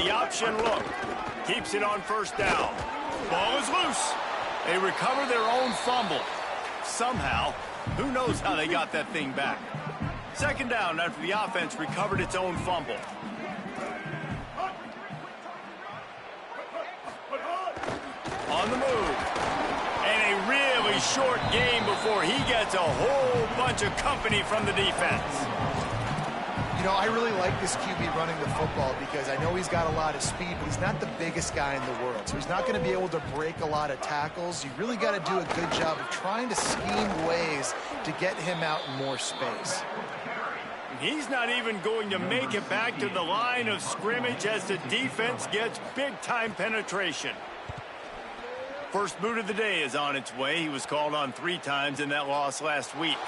the option look. Keeps it on first down. Ball is loose. They recover their own fumble. Somehow, who knows how they got that thing back. Second down after the offense recovered its own fumble. On the move. And a really short game before he gets a whole bunch of company from the defense. You know, I really like this QB running the football because I know he's got a lot of speed, but he's not the biggest guy in the world. So he's not going to be able to break a lot of tackles. You really got to do a good job of trying to scheme ways to get him out in more space. He's not even going to make it back to the line of scrimmage as the defense gets big-time penetration. First boot of the day is on its way. He was called on 3 times in that loss last week.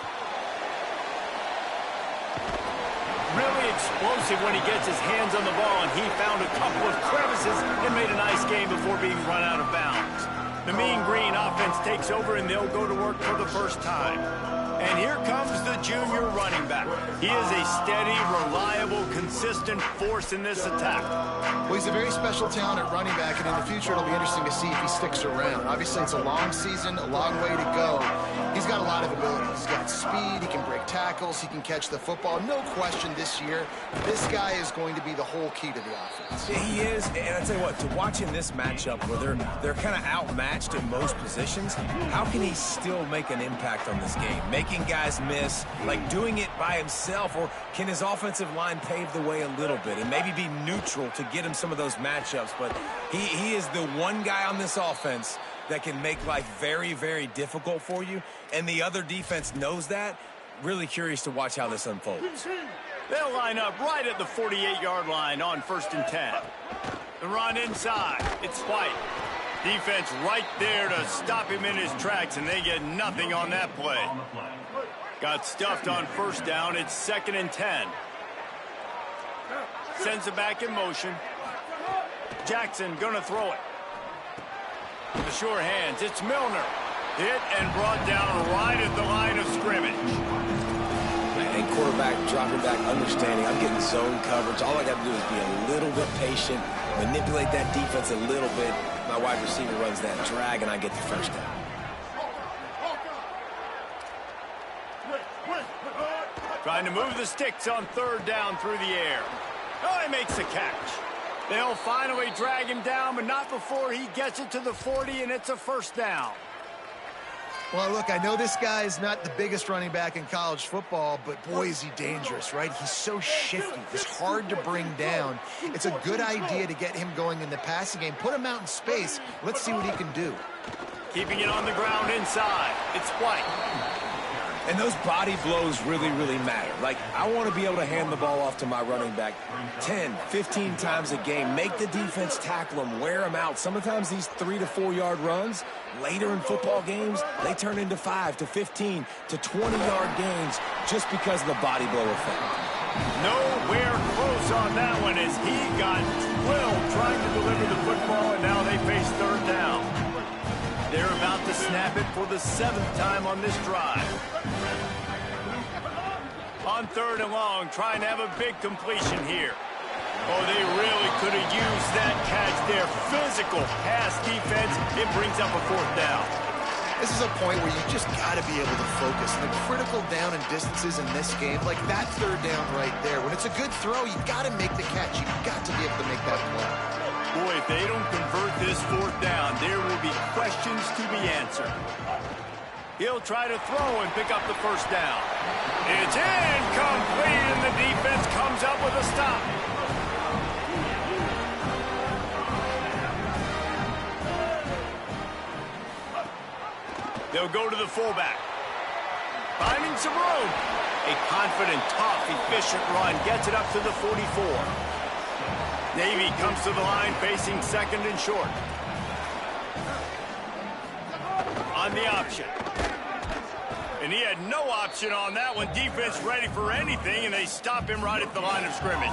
Really explosive when he gets his hands on the ball, and he found a couple of crevices and made a nice game before being run out of bounds. The Mean Green offense takes over, and they'll go to work for the first time. And here comes the junior running back. He is a steady, reliable, consistent force in this attack. Well, he's a very special talent at running back, and in the future it'll be interesting to see if he sticks around. Obviously, it's a long season, a long way to go. He's got a lot of abilities. He's got speed, he can break tackles, he can catch the football. No question this year, this guy is going to be the whole key to the offense. Yeah, he is, and I tell you what, to watch in this matchup where they're kind of outmatched in most positions, how can he still make an impact on this game? Making guys miss, like doing it by himself, or can his offensive line pave the way a little bit and maybe be neutral to get him some of those matchups? But he is the one guy on this offense that can make life very, very difficult for you, and the other defense knows that. Really curious to watch how this unfolds. They'll line up right at the 48-yard line on 1st and 10. The run inside. It's White. Defense right there to stop him in his tracks, and they get nothing on that play. Got stuffed on first down. It's 2nd and 10. Sends it back in motion. Jackson gonna throw it. The sure hands. It's Milner. Hit and brought down right at the line of scrimmage. And quarterback dropping back, understanding I'm getting zone coverage. All I got to do is be a little bit patient, manipulate that defense a little bit. My wide receiver runs that drag, and I get the first down. Trying to move the sticks on 3rd down through the air. Oh, he makes the catch. They'll finally drag him down, but not before he gets it to the 40, and it's a 1st down. Well, look, I know this guy is not the biggest running back in college football, but boy, is he dangerous, right? He's so shifty. He's hard to bring down. It's a good idea to get him going in the passing game. Put him out in space. Let's see what he can do. Keeping it on the ground inside. It's White. And those body blows really, really matter. Like, I want to be able to hand the ball off to my running back 10, 15 times a game. Make the defense tackle him, wear him out. Sometimes these 3 to 4 yard runs, later in football games, they turn into 5 to 15 to 20-yard gains just because of the body blow effect. Nowhere close on that one as he got drilled trying to deliver the football, and now they face 3rd down. They're about to snap it for the 7th time on this drive. On 3rd and long, trying to have a big completion here. Oh, they really could have used that catch there. Physical pass defense. It brings up a 4th down. This is a point where you just got to be able to focus. And the critical down and distances in this game, like that 3rd down right there. When it's a good throw, you got to make the catch. You got to be able to make that play. Boy, if they don't convert this 4th down, there will be questions to be answered. He'll try to throw and pick up the 1st down. It's incomplete, and the defense comes up with a stop. They'll go to the fullback. Finding some room. A confident, tough, efficient run gets it up to the 44. Navy comes to the line facing 2nd and short. On the option. And he had no option on that one. Defense ready for anything, and they stop him right at the line of scrimmage.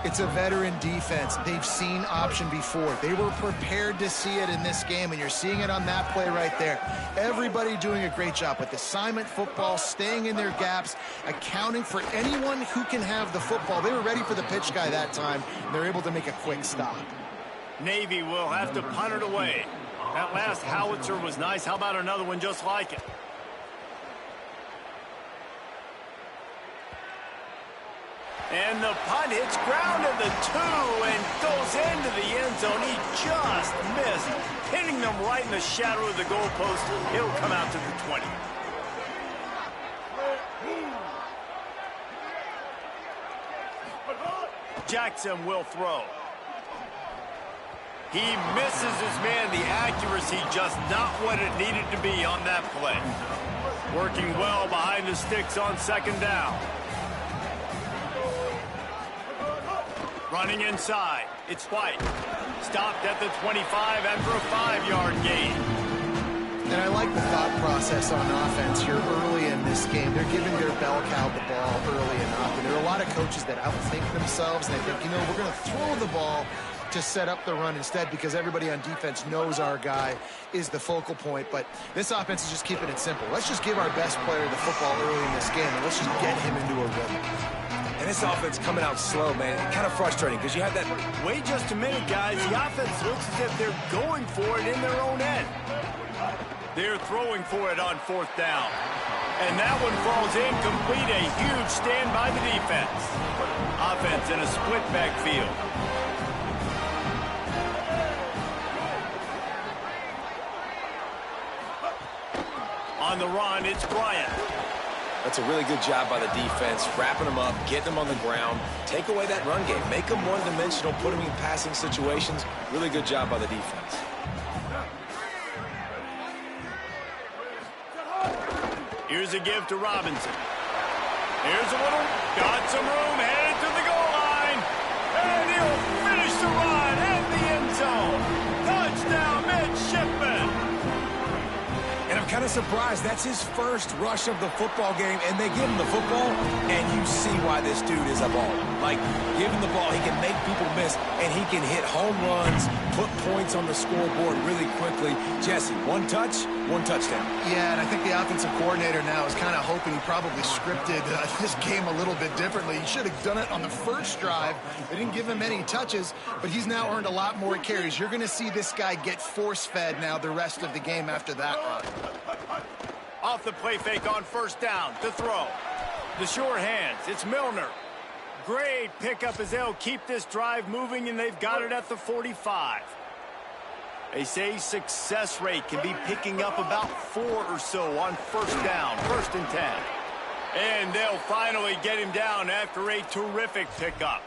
It's a veteran defense. They've seen option before. They were prepared to see it in this game, and you're seeing it on that play right there. Everybody doing a great job with assignment football, staying in their gaps, accounting for anyone who can have the football. They were ready for the pitch guy that time, and they're able to make a quick stop. Navy will have to punt it away. That last howitzer was nice. How about another one just like it? And the punt hits ground at the 2 and goes into the end zone. He just missed, hitting them right in the shadow of the goalpost. It'll come out to the 20. Jackson will throw. He misses his man. The accuracy just not what it needed to be on that play. Working well behind the sticks on second down. Running inside. It's White. Stopped at the 25 after a 5-yard gain. And I like the thought process on offense here early in this game. They're giving their bell cow the ball early enough. And there are a lot of coaches that outthink themselves, and they think, you know, we're going to throw the ball to set up the run instead because everybody on defense knows our guy is the focal point. But this offense is just keeping it simple. Let's just give our best player the football early in this game, and let's just get him into a rhythm. And this offense coming out slow, man. Kind of frustrating because you have that. Wait just a minute, guys. The offense looks as if they're going for it in their own end. They're throwing for it on 4th down. And that one falls incomplete. A huge stand by the defense. Offense in a split backfield. On the run, it's Bryant. That's a really good job by the defense, wrapping them up, getting them on the ground, take away that run game, make them one-dimensional, put them in passing situations. Really good job by the defense. Here's a give to Robinson. Here's a little, got some room, headed to the goal line. And he'll finish the run in the end zone. Touchdown, midshipman. And I'm kind of surprised. That's his first rush of the football game, and they give him the football, and you see why this dude is a baller. Like, give him the ball, he can make people miss, and he can hit home runs, put points on the scoreboard really quickly. Jesse, one touch, one touchdown. Yeah, and I think the offensive coordinator now is kind of hoping he probably scripted this game a little bit differently. He should have done it on the first drive. They didn't give him any touches, but he's now earned a lot more carries. You're going to see this guy get force-fed now the rest of the game after that run. Off the play fake on 1st down to throw. The sure hands. It's Milner. Great pickup as they'll keep this drive moving, and they've got it at the 45. They say success rate can be picking up about 4 or so on 1st down, 1st and 10. And they'll finally get him down after a terrific pickup.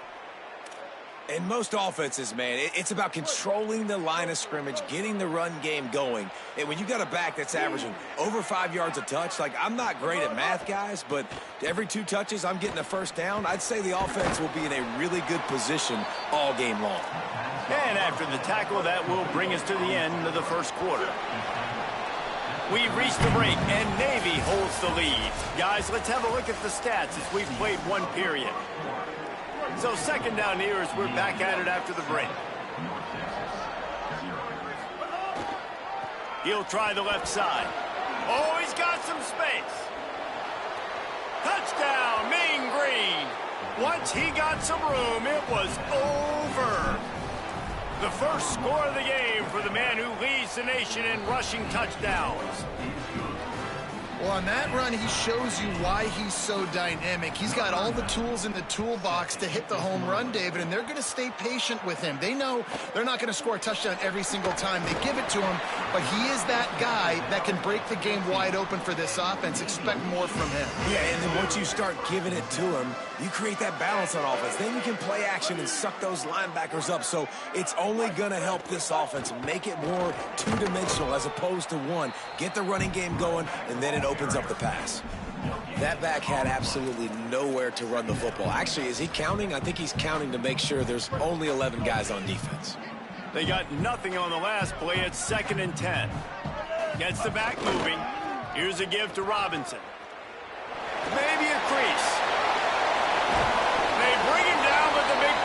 In most offenses, man, it's about controlling the line of scrimmage, getting the run game going. And when you got a back that's averaging over 5 yards a touch, like, I'm not great at math, guys, but every 2 touches, I'm getting a 1st down. I'd say the offense will be in a really good position all game long. And after the tackle, that will bring us to the end of the 1st quarter. We reached the break, and Navy holds the lead. Guys, let's have a look at the stats as we've played 1 period. So 2nd down here as we're back at it after the break. He'll try the left side. Oh, he's got some space. Touchdown, Mean Green. Once he got some room, it was over. The first score of the game for the man who leads the nation in rushing touchdowns. Well, on that run, he shows you why he's so dynamic. He's got all the tools in the toolbox to hit the home run, David, and they're going to stay patient with him. They know they're not going to score a touchdown every single time they give it to him, but he is that guy that can break the game wide open for this offense. Expect more from him. Yeah, and then once you start giving it to him, you create that balance on offense. Then you can play action and suck those linebackers up. So it's only going to help this offense make it more two-dimensional as opposed to one. Get the running game going, and then it opens up the pass. That back had absolutely nowhere to run the football. Actually, is he counting? I think he's counting to make sure there's only 11 guys on defense. They got nothing on the last play. It's 2nd and 10. Gets the back moving. Here's a give to Robinson. Maybe a crease. They bring him down, but the big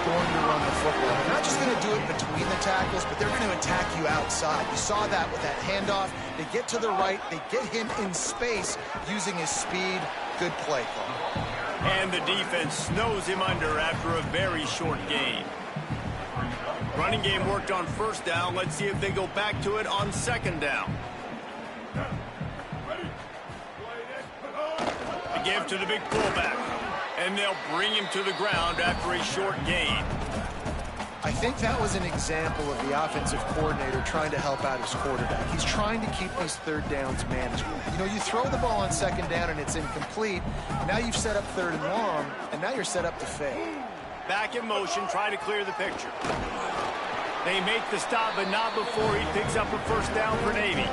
going to run the football. They're not just going to do it between the tackles, but they're going to attack you outside. You saw that with that handoff. They get to the right. They get him in space using his speed. Good play call. And the defense snows him under after a very short gain. Running game worked on first down. Let's see if they go back to it on second down. The give to the big fullback. And they'll bring him to the ground after a short gain. I think that was an example of the offensive coordinator trying to help out his quarterback. He's trying to keep these third downs manageable. You know, you throw the ball on second down and it's incomplete. Now you've set up third and long, and now you're set up to fail. Back in motion, try to clear the picture. They make the stop, but not before he picks up a first down for Navy.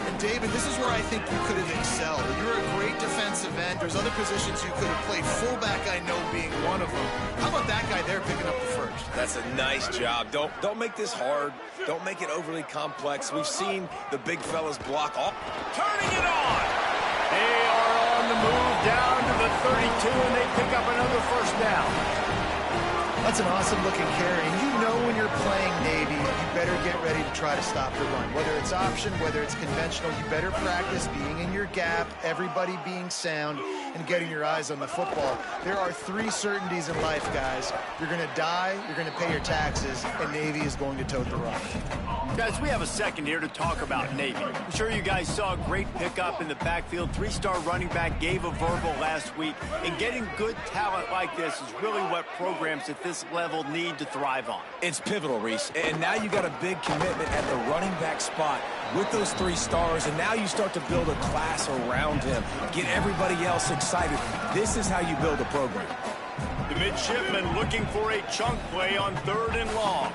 And David, this is where I think you could have excelled. You're a great defensive end. There's other positions you could have played. Fullback, I know, being one of them. How about that guy there picking up the first? That's a nice job. Don't make this hard. Don't make it overly complex. We've seen the big fellas block off. Turning it on. They are on the move down to the 32, and they pick up another first down. That's an awesome-looking carry. And you know when you're playing Navy, you better get ready to try to stop the run. Whether it's option, whether it's conventional, you better practice being in your gap, everybody being sound, and getting your eyes on the football. There are three certainties in life, guys. You're going to die, you're going to pay your taxes, and Navy is going to tote the rock. Guys, we have a second here to talk about Navy. I'm sure you guys saw a great pickup in the backfield. Three-star running back gave a verbal last week. And getting good talent like this is really what programs at this level need to thrive on. It's pivotal, Reese. And now you got a big commitment at the running back spot with those 3 stars, and now you start to build a class around him. Get everybody else excited. This is how you build a program. The midshipman looking for a chunk play on third and long.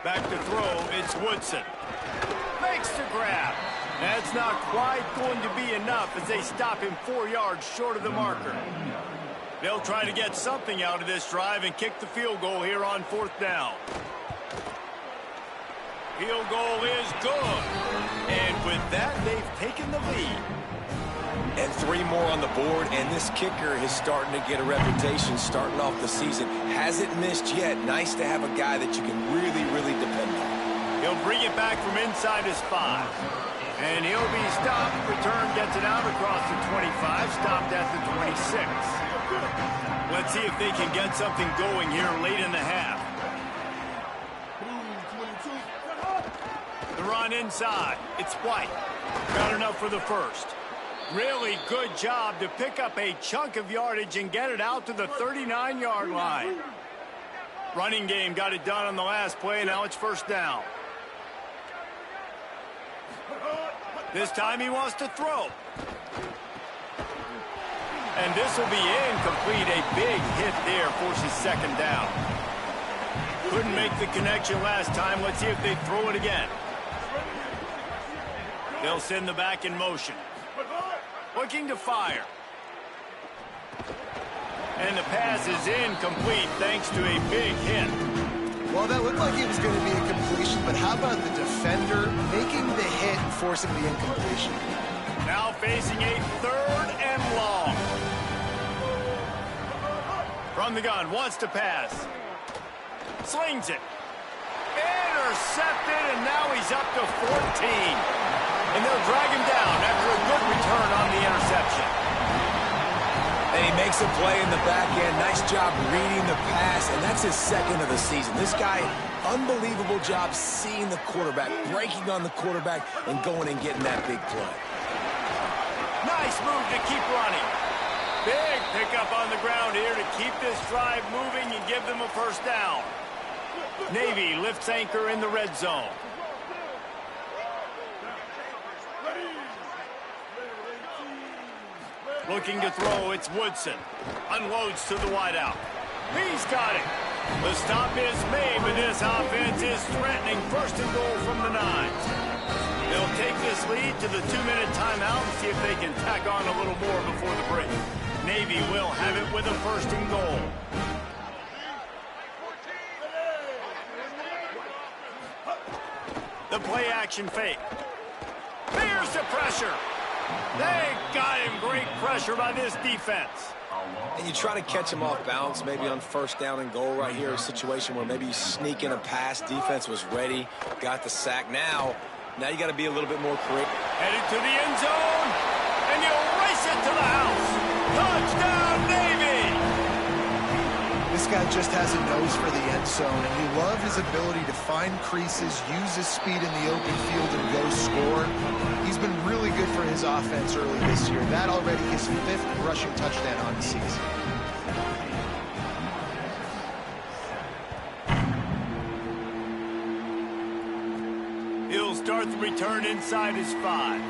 Back to throw, it's Woodson. Makes the grab. That's not quite going to be enough as they stop him 4 yards short of the marker. They'll try to get something out of this drive and kick the field goal here on fourth down. Field goal is good. And with that, they've taken the lead. And 3 more on the board, and this kicker is starting to get a reputation starting off the season. Hasn't missed yet. Nice to have a guy that you can really, really depend on. He'll bring it back from inside his 5. And he'll be stopped. Return gets it out across the 25, stopped at the 26. Let's see if they can get something going here late in the half. The run inside. It's White. Got enough for the first. Really good job to pick up a chunk of yardage and get it out to the 39-yard line. Running game got it done on the last play. Now it's first down. This time he wants to throw. And this will be incomplete. A big hit there forces second down. Couldn't make the connection last time. Let's see if they throw it again. They'll send the back in motion. Looking to fire. And the pass is incomplete thanks to a big hit. Well, that looked like it was going to be a completion, but how about the defender making the hit and forcing the incompletion? Now facing a third and long. From the gun, wants to pass. Slings it. Intercepted, and now he's up to 14. And they'll drag him down after a good return on the interception. And he makes a play in the back end. Nice job reading the pass, and that's his second of the season. This guy, unbelievable job seeing the quarterback, breaking on the quarterback, and going and getting that big play. Nice move to keep running. Big pickup on the ground here to keep this drive moving and give them a first down. Navy lifts anchor in the red zone. Looking to throw, it's Woodson. Unloads to the wideout. He's got it. The stop is made, but this offense is threatening first and goal from the 9. They'll take this lead to the 2-minute timeout and see if they can tack on a little more before the break. Navy will have it with a first and goal. The play action fake. Here's the pressure. They got him. Great pressure by this defense. And you try to catch him off balance, maybe on first down and goal right here, a situation where maybe you sneak in a pass. Defense was ready, got the sack. Now you got to be a little bit more correct. Headed to the end zone, and you'll race it to the house. Touchdown, Navy! This guy just has a nose for the end zone, and you love his ability to find creases, use his speed in the open field, and go score. He's been really good for his offense early this year. That already his 5th rushing touchdown on the season. He'll start the return inside his 5.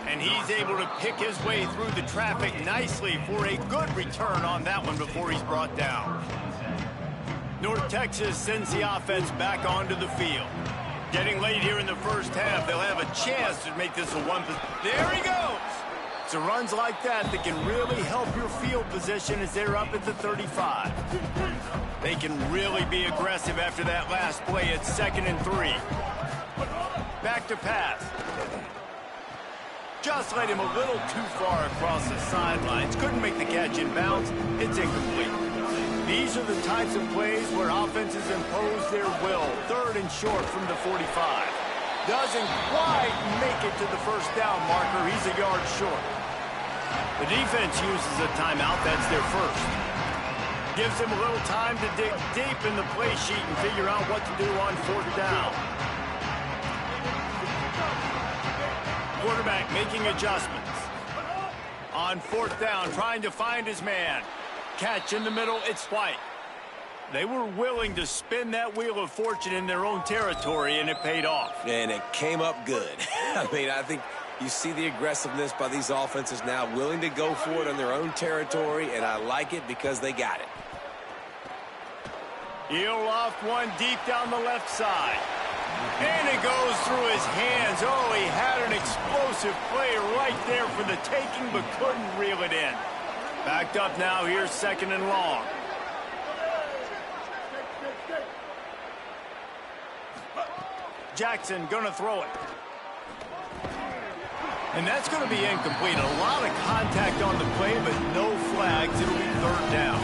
And he's able to pick his way through the traffic nicely for a good return on that one before he's brought down. North Texas sends the offense back onto the field. Getting late here in the first half, they'll have a chance to make this a one. There he goes! So runs like that can really help your field position as they're up at the 35. They can really be aggressive after that last play at 2nd and 3. Back to pass. Just laid him a little too far across the sidelines. Couldn't make the catch in bounds. It's incomplete. These are the types of plays where offenses impose their will. 3rd and short from the 45. Doesn't quite make it to the first down marker. He's a yard short. The defense uses a timeout. That's their first. Gives them a little time to dig deep in the play sheet and figure out what to do on 4th down. Quarterback making adjustments. On 4th down, trying to find his man. Catch in the middle, it's White. They were willing to spin that wheel of fortune in their own territory, and it paid off. And it came up good. I mean, I think you see the aggressiveness by these offenses now, willing to go for it on their own territory, and I like it because they got it. He'll loft one deep down the left side. And it goes through his hands. Oh, he had an explosive play right there for the taking, but couldn't reel it in. Backed up now, here's 2nd and long. Jackson gonna throw it. And that's gonna be incomplete. A lot of contact on the play, but no flags. It'll be 3rd down.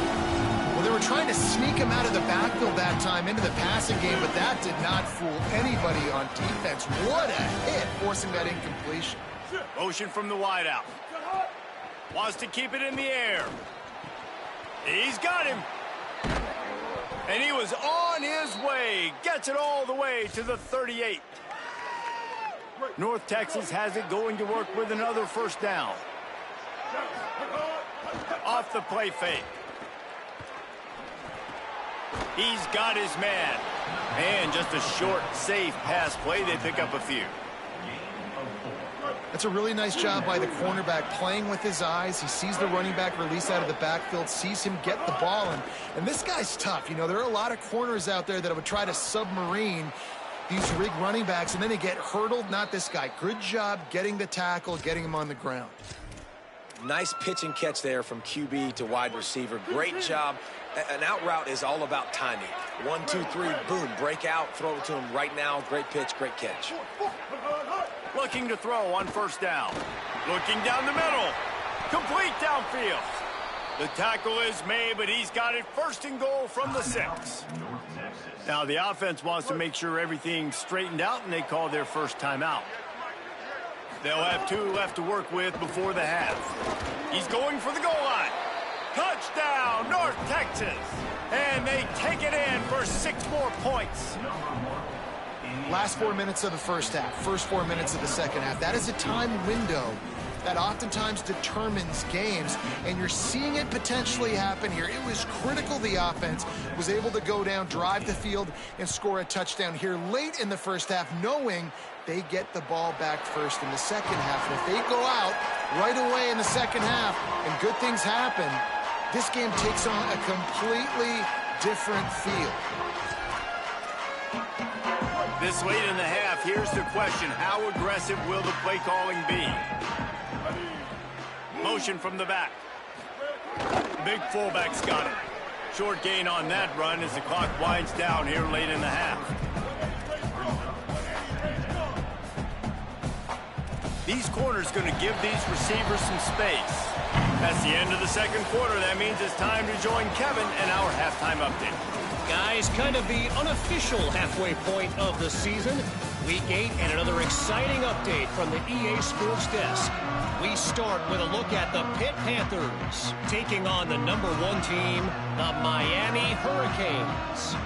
Well, they were trying to sneak him out of the backfield that time into the passing game, but that did not fool anybody on defense. What a hit, forcing that incompletion. Motion from the wideout. Wants to keep it in the air. He's got him. And he was on his way. Gets it all the way to the 38. North Texas has it going to work with another 1st down. Off the play fake. He's got his man. And just a short, safe pass play. They pick up a few. That's a really nice job by the cornerback, playing with his eyes. He sees the running back release out of the backfield, sees him get the ball. And this guy's tough. You know, there are a lot of corners out there that would try to submarine these rig running backs, and then they get hurdled. Not this guy. Good job getting the tackle, getting him on the ground. Nice pitch and catch there from QB to wide receiver. Great job. An out route is all about timing. 1, 2, 3, boom, break out, throw it to him right now. Great pitch, great catch. Looking to throw on 1st down. Looking down the middle. Complete downfield. The tackle is made, but he's got it 1st and goal from the 6. Now the offense wants to make sure everything's straightened out, and they call their first timeout. They'll have 2 left to work with before the half. He's going for the goal line. Touchdown, North Texas. And they take it in for 6 more points. Last 4 minutes of the first half, first 4 minutes of the second half. That is a time window that oftentimes determines games, and you're seeing it potentially happen here. It was critical the offense was able to go down, drive the field, and score a touchdown here late in the first half, knowing they get the ball back first in the second half. And if they go out right away in the second half and good things happen, this game takes on a completely different feel. This late in the half, here's the question. How aggressive will the play calling be? Motion from the back. Big fullback's got it. Short gain on that run as the clock winds down here late in the half. These corners going to give these receivers some space. That's the end of the second quarter. That means it's time to join Kevin and our halftime update. Guys, kind of the unofficial halfway point of the season. Week 8 and another exciting update from the EA Sports Desk. We start with a look at the Pitt Panthers taking on the #1 team, the Miami Hurricanes.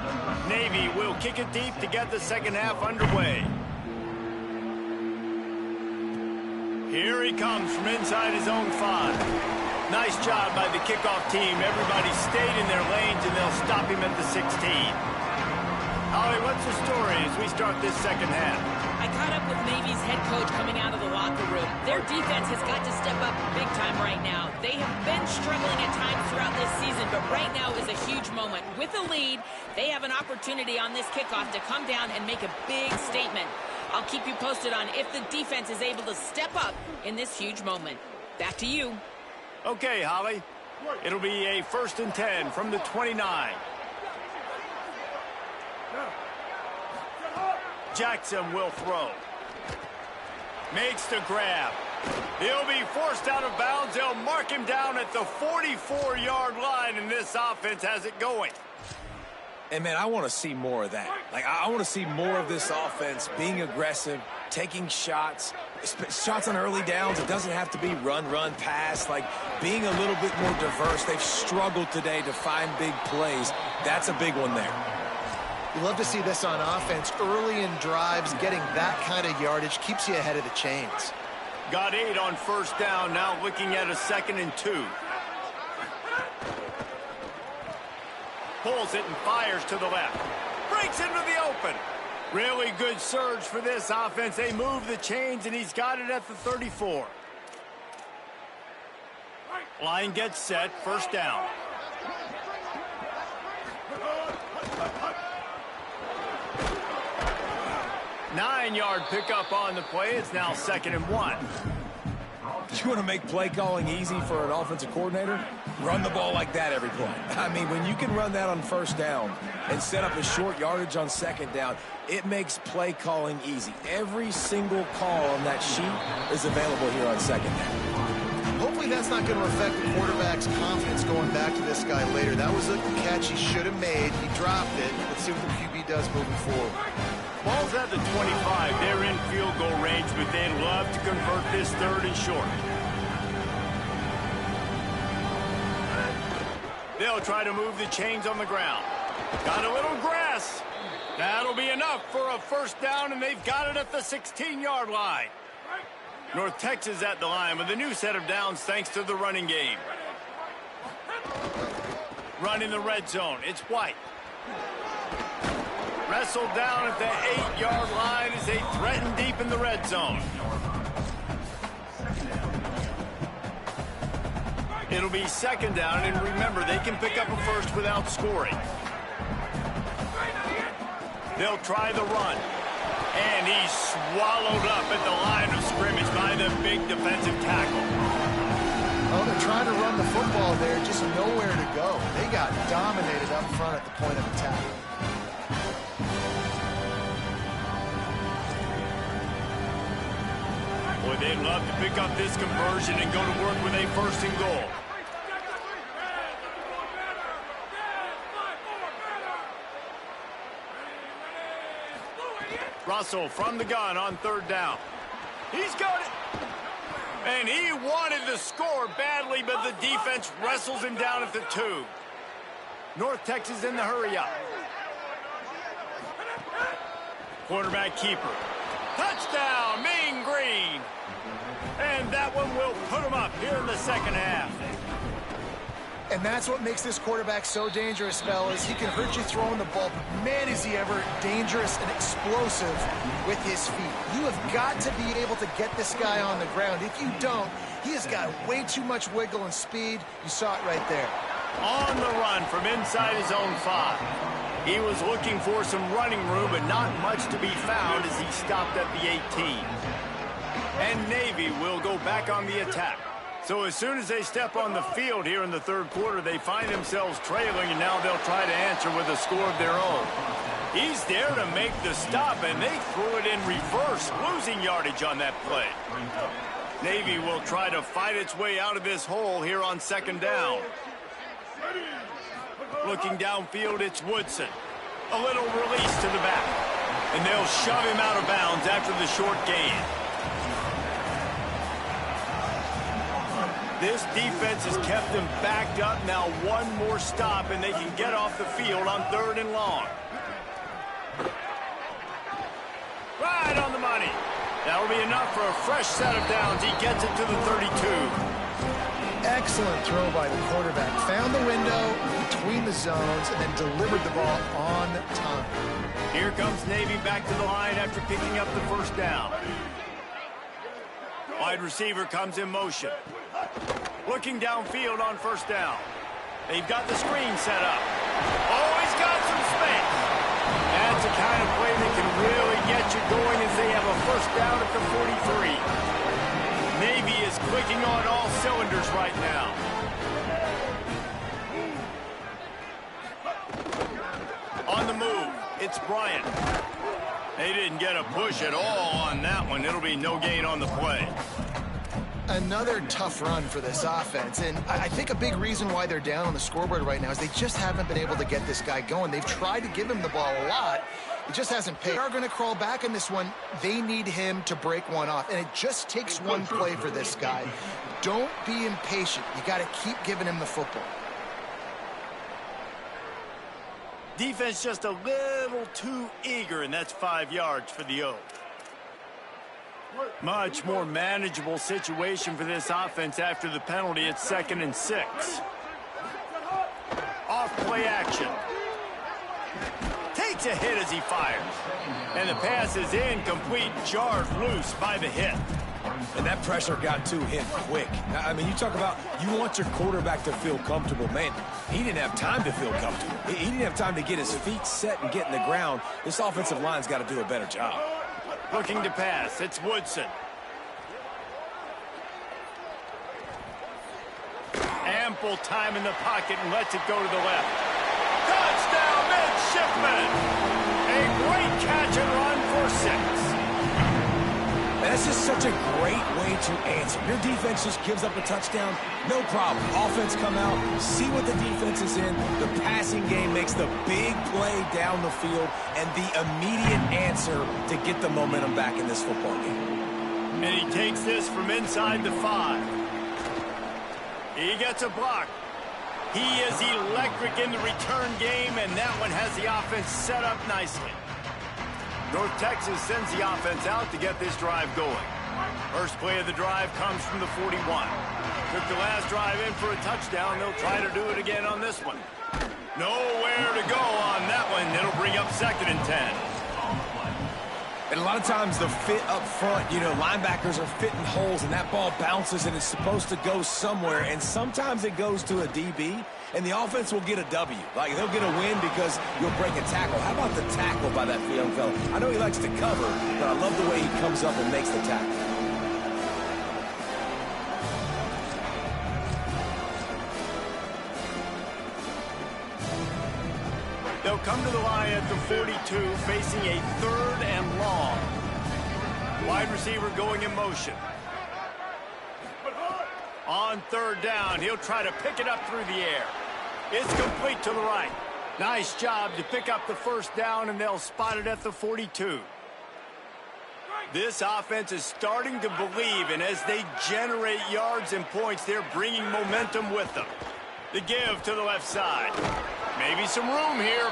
Navy will kick it deep to get the second half underway. Here he comes from inside his own 5. Nice job by the kickoff team. Everybody stayed in their lanes, and they'll stop him at the 16. Holly, what's the story as we start this second half? I caught up with Navy's head coach coming out of the locker room. Their defense has got to step up big time right now. They have been struggling at times throughout this season, but right now is a huge moment. With a lead, they have an opportunity on this kickoff to come down and make a big statement. I'll keep you posted on if the defense is able to step up in this huge moment. Back to you. Okay, Holly. It'll be a 1st and 10 from the 29. Jackson will throw. Makes the grab. He'll be forced out of bounds. They'll mark him down at the 44-yard line, and this offense has it going. And, man, I want to see more of that. Like, I want to see more of this offense being aggressive, taking shots on early downs. It doesn't have to be run, pass. Like, being a little bit more diverse. They've struggled today to find big plays. That's a big one there. You love to see this on offense. Early in drives, getting that kind of yardage keeps you ahead of the chains. Got 8 on 1st down, now looking at a 2nd and 2. Pulls it and fires to the left. Breaks into the open. Really good surge for this offense. They move the chains, and he's got it at the 34. Line gets set, 1st down. Nine-yard pickup on the play. It's now 2nd and 1. You want to make play calling easy for an offensive coordinator? Run the ball like that every play. I mean, when you can run that on 1st down and set up a short yardage on 2nd down, it makes play calling easy. Every single call on that sheet is available here on 2nd down. Hopefully that's not going to affect the quarterback's confidence going back to this guy later. That was a catch he should have made. He dropped it. Let's see what the QB does moving forward. Ball's at the 25. They're in field goal range, but they'd love to convert this 3rd and short. They'll try to move the chains on the ground. Got a little grass. That'll be enough for a 1st down, and they've got it at the 16-yard line. North Texas at the line with a new set of downs thanks to the running game. Run in the red zone. It's White. Wrestled down at the 8-yard line as they threaten deep in the red zone. It'll be 2nd down, and remember, they can pick up a 1st without scoring. They'll try the run. And he's swallowed up at the line of scrimmage by the big defensive tackle. Oh, they're trying to run the football there, just nowhere to go. They got dominated up front at the point of attack. Boy, they'd love to pick up this conversion and go to work with a 1st and goal. Russell from the gun on 3rd down. He's got it. And he wanted the score badly, but the defense wrestles him down at the 2. North Texas in the hurry-up. Quarterback keeper. Touchdown, Mean Green. And that one will put him up here in the 2nd half. And that's what makes this quarterback so dangerous, fellas. He can hurt you throwing the ball, but man, is he ever dangerous and explosive with his feet. You have got to be able to get this guy on the ground. If you don't, he has got way too much wiggle and speed. You saw it right there. On the run from inside his own 5. He was looking for some running room, but not much to be found as he stopped at the 18. And Navy will go back on the attack. So as soon as they step on the field here in the 3rd quarter, they find themselves trailing, and now they'll try to answer with a score of their own. He's there to make the stop, and they threw it in reverse, losing yardage on that play. Navy will try to fight its way out of this hole here on second down. Looking downfield, it's Woodson. A little release to the back. And they'll shove him out of bounds after the short gain. This defense has kept them backed up. Now one more stop, and they can get off the field on 3rd and long. Right on the money. That'll be enough for a fresh set of downs. He gets it to the 32. Excellent throw by the quarterback. Found the window between the zones and then delivered the ball on time. Here comes Navy back to the line after picking up the first down. Wide receiver comes in motion. Looking downfield on first down. They've got the screen set up. Oh, he's got some space. That's the kind of play that can really get you going as they have a first down at the 43. Navy is clicking on all cylinders right now. On the move, it's Bryant. They didn't get a push at all on that one. It'll be no gain on the play. Another tough run for this offense, and I think a big reason why they're down on the scoreboard right now is they just haven't been able to get this guy going. They've tried to give him the ball a lot. It just hasn't paid. They are going to crawl back in this one. They need him to break one off, and it just takes one play for this guy. Don't be impatient. You got to keep giving him the football. Defense just a little too eager, and that's 5 yards for the O. Much more manageable situation for this offense after the penalty. It's 2nd and 6. Off play action. Takes a hit as he fires. And the pass is incomplete, jarred loose by the hit. And that pressure got to him quick. I mean, you talk about you want your quarterback to feel comfortable. Man, he didn't have time to feel comfortable. He didn't have time to get his feet set and get in the ground. This offensive line's got to do a better job. Looking to pass, it's Woodson. Ample time in the pocket and lets it go to the left. Touchdown, midshipman! A great catch and run for 6. That's just such a great way to answer. Your defense just gives up a touchdown, no problem. Offense come out, see what the defense is in. The passing game makes the big play down the field and the immediate answer to get the momentum back in this football game. And he takes this from inside the 5. He gets a block. He is electric in the return game, and that one has the offense set up nicely. North Texas sends the offense out to get this drive going. First play of the drive comes from the 41. Took the last drive in for a touchdown. They'll try to do it again on this one. Nowhere to go on that one. It'll bring up 2nd and 10. And a lot of times the fit up front, you know, linebackers are fitting holes and that ball bounces and it's supposed to go somewhere. And sometimes it goes to a DB and the offense will get a W. Like they'll get a win because you'll break a tackle. How about the tackle by that young fella? I know he likes to cover, but I love the way he comes up and makes the tackle. They'll come to the line at the 42, facing a 3rd and long. Wide receiver going in motion. On 3rd down, he'll try to pick it up through the air. It's complete to the right. Nice job to pick up the first down, and they'll spot it at the 42. This offense is starting to believe, and as they generate yards and points, they're bringing momentum with them. The give to the left side. Maybe some room here.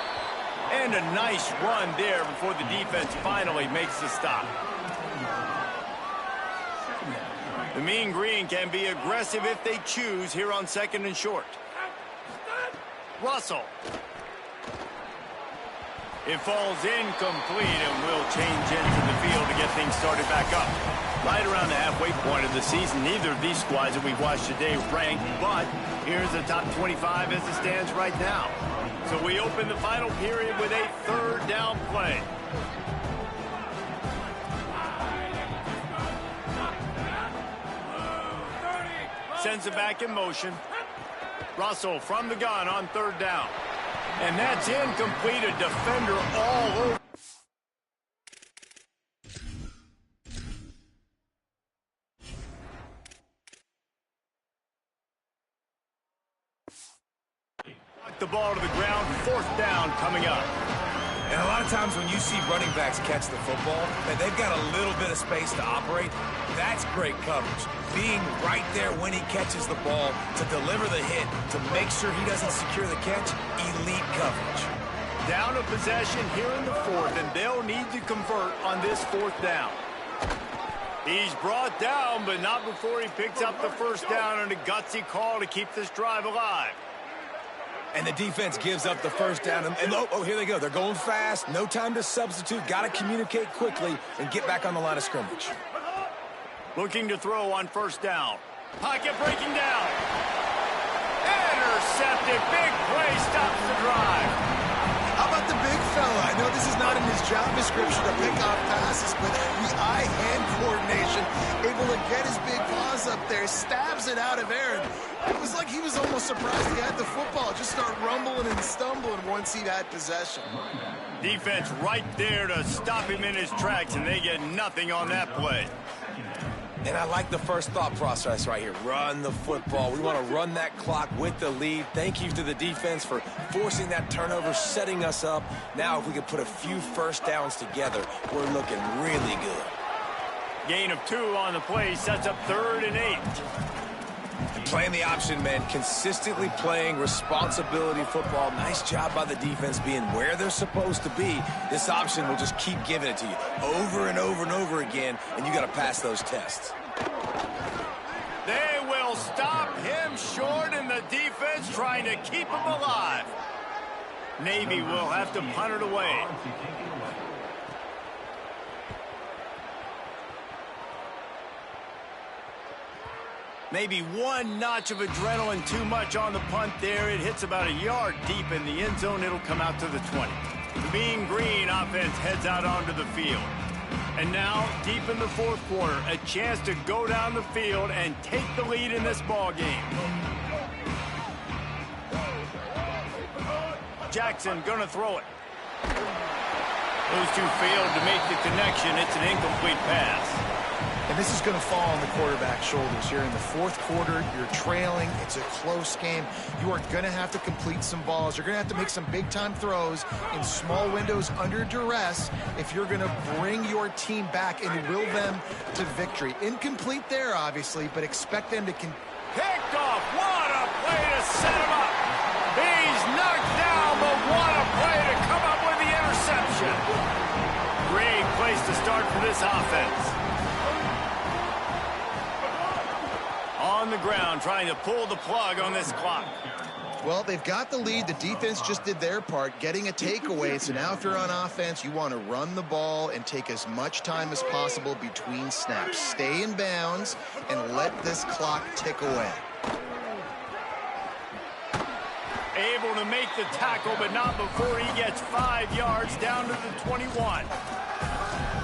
And a nice run there before the defense finally makes the stop. The Mean Green can be aggressive if they choose here on 2nd and short. Russell. It falls incomplete and will change into the field to get things started back up. Right around the halfway point of the season, neither of these squads that we've watched today ranked, but here's the top 25 as it stands right now. So we open the final period with a 3rd down play. Sends it back in motion. Russell from the gun on 3rd down. And that's incomplete. A defender all over. the ball to the ground. Fourth down coming up. And a lot of times when you see running backs catch the football, and they've got a little bit of space to operate, that's great coverage. Being right there when he catches the ball to deliver the hit, to make sure he doesn't secure the catch, elite coverage. Down a possession here in the fourth, and they'll need to convert on this fourth down. He's brought down, but not before he picks up the first down and a gutsy call to keep this drive alive. And the defense gives up the first down. And oh, here they go. They're going fast. No time to substitute. Got to communicate quickly and get back on the line of scrimmage. Looking to throw on first down. Pocket breaking down. Intercepted. Big play stops the drive. How about the big fella? I know this is not in his job description to pick off passes, but the eye-hand coordination, able to get his big paws up there, stabs it out of Aaron. It was like he was almost surprised he had the football. Just start rumbling and stumbling once he had possession. Defense right there to stop him in his tracks, and they get nothing on that play. And I like the first thought process right here. Run the football. We want to run that clock with the lead. Thank you to the defense for forcing that turnover, setting us up. Now, if we could put a few first downs together, we're looking really good. Gain of 2 on the play sets up 3rd and 8. Playing the option, man. Consistently playing responsibility football. Nice job by the defense being where they're supposed to be. This option will just keep giving it to you over and over and over again, and you got to pass those tests. They will stop him short, and the defense trying to keep him alive. Navy will have to punt it away. Maybe one notch of adrenaline too much on the punt there. It hits about a yard deep in the end zone. It'll come out to the 20. The Mean Green offense heads out onto the field. And now, deep in the fourth quarter, a chance to go down the field and take the lead in this ball game. Jackson gonna throw it. Those two failed to make the connection. It's an incomplete pass. And this is going to fall on the quarterback's shoulders here in the fourth quarter. You're trailing. It's a close game. You are going to have to complete some balls. You're going to have to make some big-time throws in small windows under duress if you're going to bring your team back and will them to victory. Incomplete there, obviously, but expect them to picked off. What a play to set him up. He's knocked down, but what a play to come up with the interception. Great place to start for this offense. On the ground, trying to pull the plug on this clock. Well, they've got the lead. The defense just did their part, getting a takeaway. So now if you're on offense, you want to run the ball and take as much time as possible between snaps. Stay in bounds and let this clock tick away. Able to make the tackle, but not before he gets 5 yards down to the 21.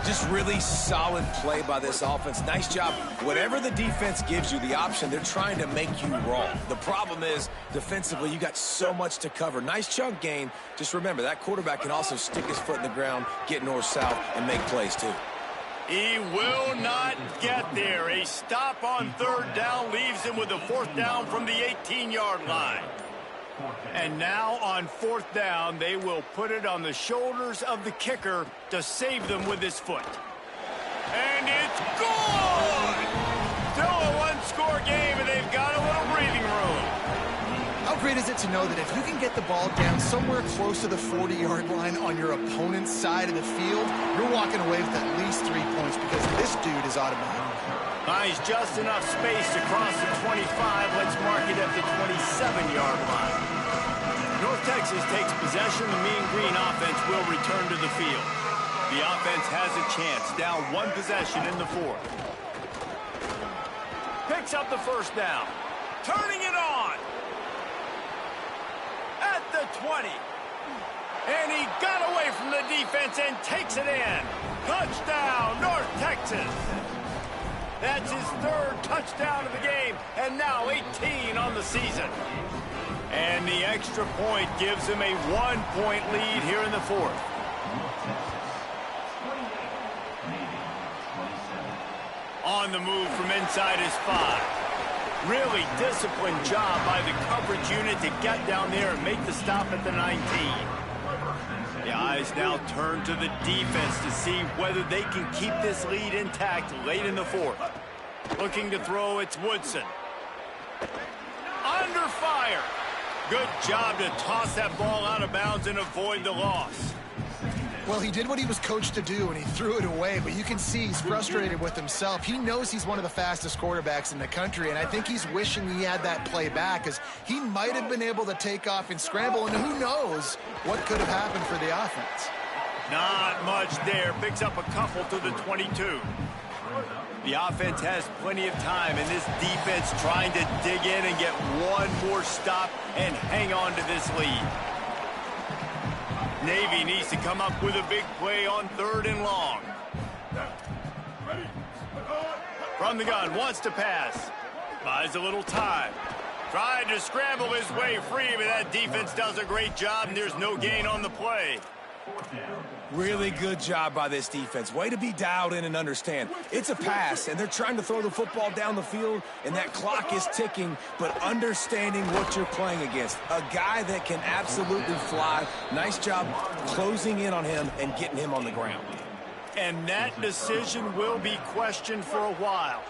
Just really solid play by this offense. Nice job. Whatever the defense gives you, the option, they're trying to make you wrong. The problem is, defensively, you got so much to cover. Nice chunk gain. Just remember, that quarterback can also stick his foot in the ground, get north-south, and make plays, too. He will not get there. A stop on 3rd down leaves him with a 4th down from the 18-yard line. And now on 4th down, they will put it on the shoulders of the kicker to save them with his foot. And it's good! Still a one-score game, and they've got a little breathing room. How great is it to know that if you can get the ball down somewhere close to the 40-yard line on your opponent's side of the field, you're walking away with at least 3 points because this dude is automatic. Finds just enough space to cross the 25. Let's mark it at the 27-yard line. North Texas takes possession. The Mean Green offense will return to the field. The offense has a chance. Down 1 possession in the 4th. Picks up the first down. Turning it on. At the 20. And he got away from the defense and takes it in. Touchdown, North Texas. That's his 3rd touchdown of the game, and now 18 on the season. And the extra point gives him a 1-point lead here in the 4th. On the move from inside his 5. Really disciplined job by the coverage unit to get down there and make the stop at the 19. The eyes now turn to the defense to see whether they can keep this lead intact late in the fourth. Looking to throw, it's Woodson. Under fire. Good job to toss that ball out of bounds and avoid the loss. Well, he did what he was coached to do, and he threw it away, but you can see he's frustrated with himself. He knows he's one of the fastest quarterbacks in the country, and I think he's wishing he had that play back, because he might have been able to take off and scramble, and who knows what could have happened for the offense. Not much there. Picks up a couple to the 22. The offense has plenty of time, and this defense trying to dig in and get one more stop and hang on to this lead. Navy needs to come up with a big play on 3rd and long. From the gun, wants to pass. Buys a little time. Trying to scramble his way free, but that defense does a great job, and there's no gain on the play. Really good job by this defense. Way to be dialed in and understand. It's a pass, and they're trying to throw the football down the field, and that clock is ticking, but understanding what you're playing against. A guy that can absolutely fly. Nice job closing in on him and getting him on the ground. And that decision will be questioned for a while.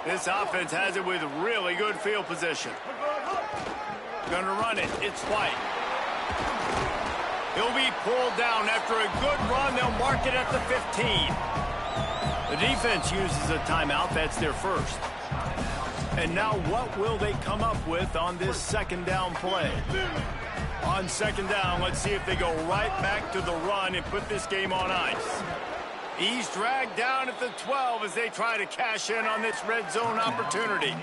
This offense has it with really good field position. Gonna run it. It's White. He'll be pulled down after a good run. They'll mark it at the 15. The defense uses a timeout. That's their first. And now what will they come up with on this 2nd down play? On 2nd down, let's see if they go right back to the run and put this game on ice. He's dragged down at the 12 as they try to cash in on this red zone opportunity.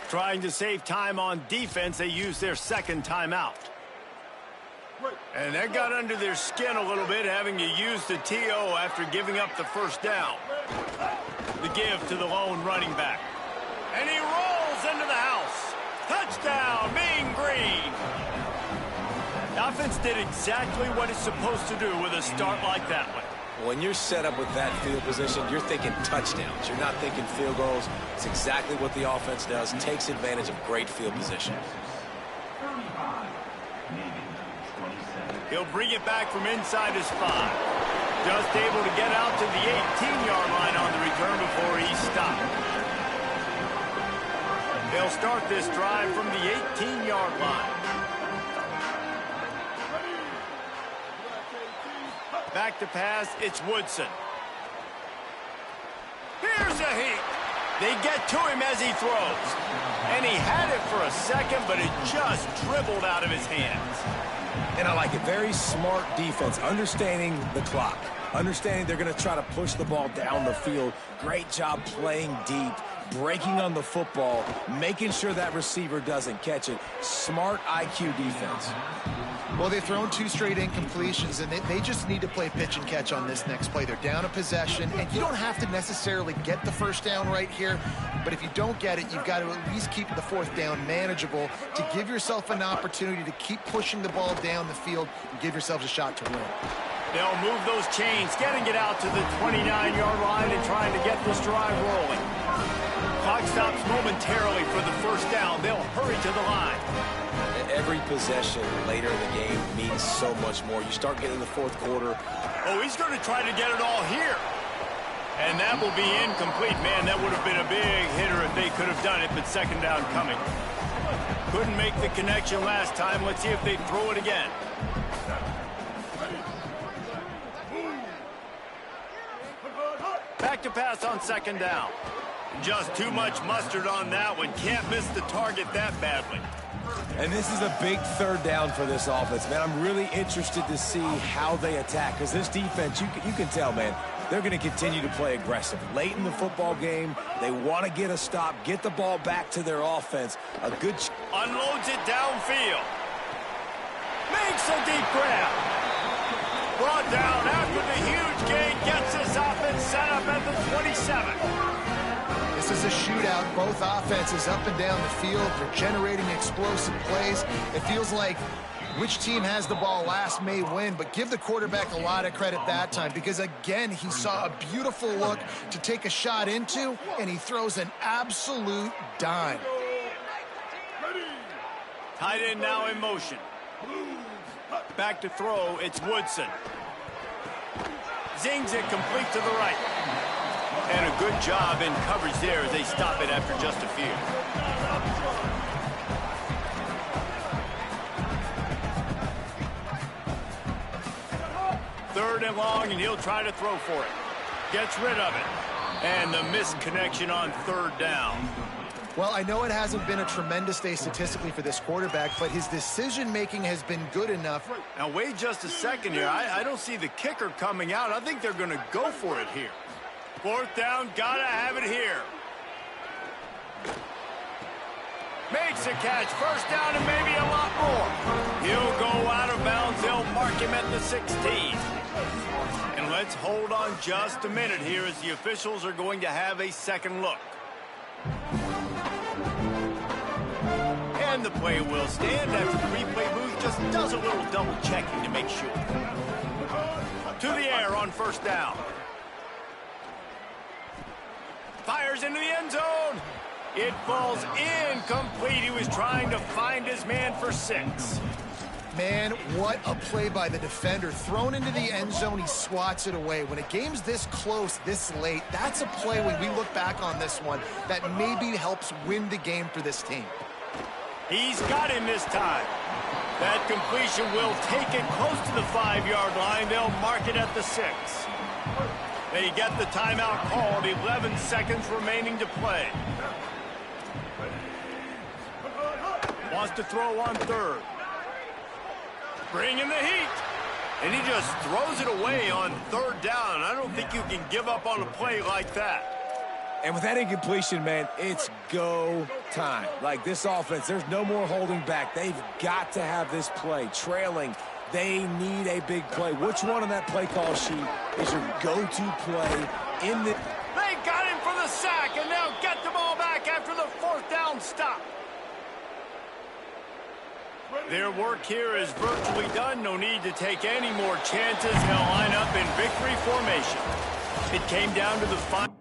Trying to save time on defense, they use their 2nd timeout. And that got under their skin a little bit, having to use the TO after giving up the 1st down. The give to the lone running back. And he rolls into the house. Touchdown, Mean Green. The offense did exactly what it's supposed to do with a start like that one. When you're set up with that field position, you're thinking touchdowns. You're not thinking field goals. It's exactly what the offense does. Takes advantage of great field position. He'll bring it back from inside his 5. Just able to get out to the 18-yard line on the return before he's stopped. They'll start this drive from the 18-yard line. Back to pass, it's Woodson. Here's a heat. They get to him as he throws. And he had it for a second, but it just dribbled out of his hands. And I like it. Very smart defense, understanding the clock, understanding they're going to try to push the ball down the field. Great job playing deep, breaking on the football, making sure that receiver doesn't catch it. Smart IQ defense. Well, they've thrown 2 straight incompletions, and they just need to play pitch and catch on this next play. They're down a possession, and you don't have to necessarily get the 1st down right here, but if you don't get it, you've got to at least keep the 4th down manageable to give yourself an opportunity to keep pushing the ball down the field and give yourselves a shot to win. They'll move those chains, getting it out to the 29-yard line and trying to get this drive rolling. Clock stops momentarily for the 1st down. They'll hurry to the line. Every possession later in the game means so much more. You start getting the 4th quarter. Oh, he's going to try to get it all here. And that will be incomplete. Man, that would have been a big hitter if they could have done it, but 2nd down coming. Couldn't make the connection last time. Let's see if they throw it again. Back to pass on 2nd down. Just too much mustard on that one. Can't miss the target that badly. And this is a big 3rd down for this offense, man. I'm really interested to see how they attack, because this defense, you can tell, man, they're going to continue to play aggressive. Late in the football game, they want to get a stop, get the ball back to their offense. A good... Unloads it downfield. Makes a deep grab. Brought down after the huge gain. Gets this offense set up at the 27. This is a shootout. Both offenses up and down the field. They're generating explosive plays. It feels like Which team has the ball last may win, but give the quarterback a lot of credit that time because, again, he saw a beautiful look to take a shot into, and he throws an absolute dime. Tight end now in motion. Back to throw, it's Woodson. Zings it complete to the right. And a good job in coverage there as they stop it after just a few. Third and long, and he'll try to throw for it. Gets rid of it. And the missed connection on third down. Well, I know it hasn't been a tremendous day statistically for this quarterback, but his decision-making has been good enough. Now, wait just a second here. I don't see the kicker coming out. I think they're going to go for it here. Fourth down, gotta have it here. Makes a catch. First down and maybe a lot more. He'll go out of bounds. They'll mark him at the 16. And let's hold on just a minute here as the officials are going to have a second look. And the play will stand after the replay booth just does a little double checking to make sure. To the air on first down. Fires into the end zone. It falls incomplete. He was trying to find his man for 6. Man, what a play by the defender. Thrown into the end zone, he swats it away. When a game's this close, this late, that's a play when we look back on this one that maybe helps win the game for this team. He's got him this time. That completion will take it close to the 5-yard line. They'll mark it at the 6. They get the timeout called. 11 seconds remaining to play. Wants to throw on third. Bring in the heat. And he just throws it away on third down. I don't think you can give up on a play like that. And with that incompletion, man, it's go time. Like this offense, there's no more holding back. They've got to have this play. Trailing, they need a big play. Which one on that play call sheet is your go-to play in the... They got him for the sack, and they'll get the ball back after the fourth down stop. Their work here is virtually done. No need to take any more chances. They'll line up in victory formation. It came down to the final.